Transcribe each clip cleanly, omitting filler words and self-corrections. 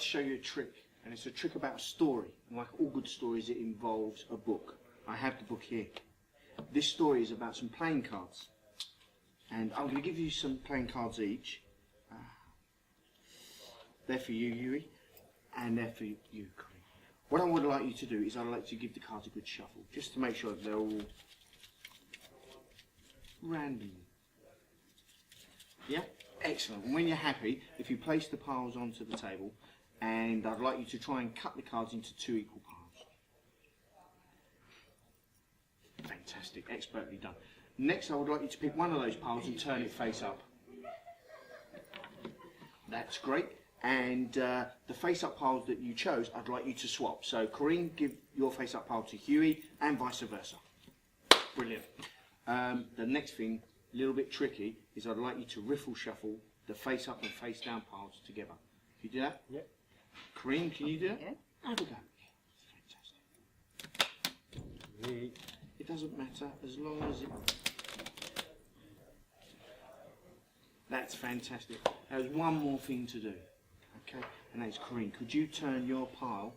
show you a trick, and it's a trick about a story. And like all good stories, it involves a book. I have the book here. This story is about some playing cards, and I'm going to give you some playing cards each. They're for you, Yui, and they're for you, Corinne. What I would like you to do is I'd like to give the cards a good shuffle, just to make sure that they're all random. Yeah? Excellent. And when you're happy, if you place the piles onto the table, and I'd like you to try and cut the cards into 2 equal piles. Fantastic. Expertly done. Next, I would like you to pick one of those piles and turn it face up. That's great. And the face-up piles that you chose, I'd like you to swap. So, Corinne, give your face-up pile to Huey, and vice versa. Brilliant. The next thing, a little bit tricky, is I'd like you to riffle shuffle the face-up and face-down piles together. Can you do that? Yep. Corinne, can you do that? Yeah. Have a go. Fantastic. It doesn't matter as long as it... That's fantastic. There's one more thing to do. Okay, and that's Corinne. Could you turn your pile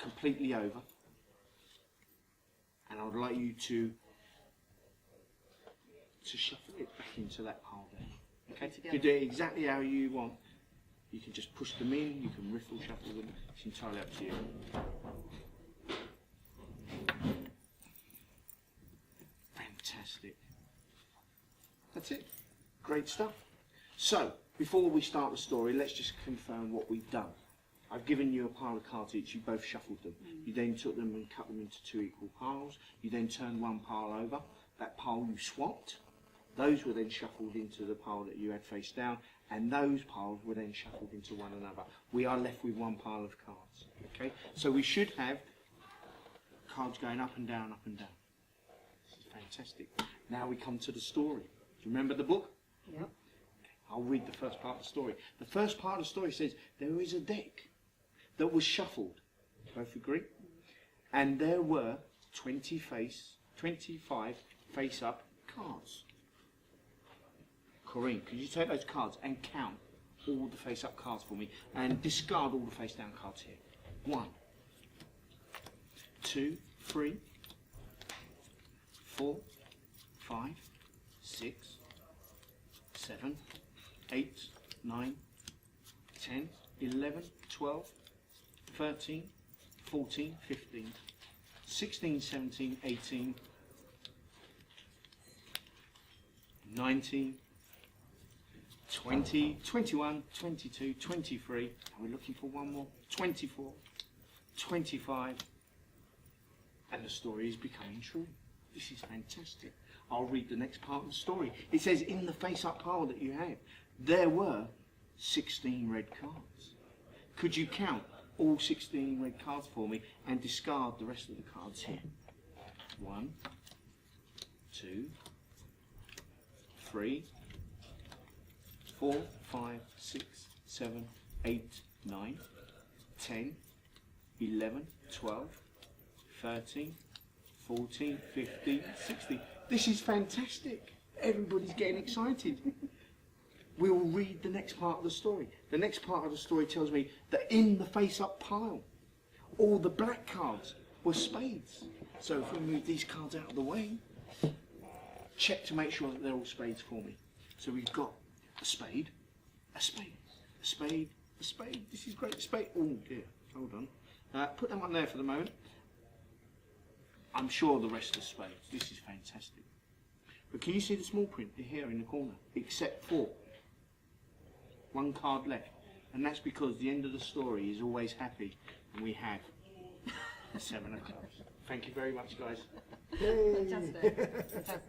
completely over? And I would like you to shuffle it back into that pile there. Okay, you can do it exactly how you want. You can just push them in, you can riffle shuffle them. It's entirely up to you. Fantastic. That's it. Great stuff. So, before we start the story, let's just confirm what we've done. I've given you a pile of cards each, you both shuffled them. You then took them and cut them into 2 equal piles. You then turned one pile over. That pile you swapped. Those were then shuffled into the pile that you had face down, and those piles were then shuffled into one another. We are left with one pile of cards. Okay? So we should have cards going up and down, up and down. This is fantastic. Now we come to the story. Do you remember the book? Yeah. I'll read the first part of the story. The first part of the story says, there is a deck that was shuffled. Both agree? And there were 25 face-up cards. Corinne, could you take those cards and count all the face-up cards for me and discard all the face-down cards here? 1, 2, 3, 4, 5, 6, 7, 8, 9, 10, 11, 12, 13, 14, 15, 16, 17, 18, 19, 20, 21, 22, 23, and we're looking for one more, 24, 25, and the story is becoming true. This is fantastic. I'll read the next part of the story. It says, in the face-up pile that you had, there were 16 red cards. Could you count all 16 red cards for me and discard the rest of the cards here? 1, 2, 3, 4, 5, 6, 7, 8, 9, 10, 11, 12, 13, 14, 15, 16. This is fantastic. Everybody's getting excited. We'll read the next part of the story. The next part of the story tells me that in the face-up pile, all the black cards were spades. So if we move these cards out of the way, check to make sure that they're all spades for me. So we've got a spade, a spade, a spade, a spade. This is great. A spade. Oh dear. Hold on. Put them on there for the moment. I'm sure the rest are spades. This is fantastic. But can you see the small print here in the corner? Except for one card left. And that's because the end of the story is always happy. And we have the 7 of clubs. Thank you very much, guys. Fantastic. Fantastic.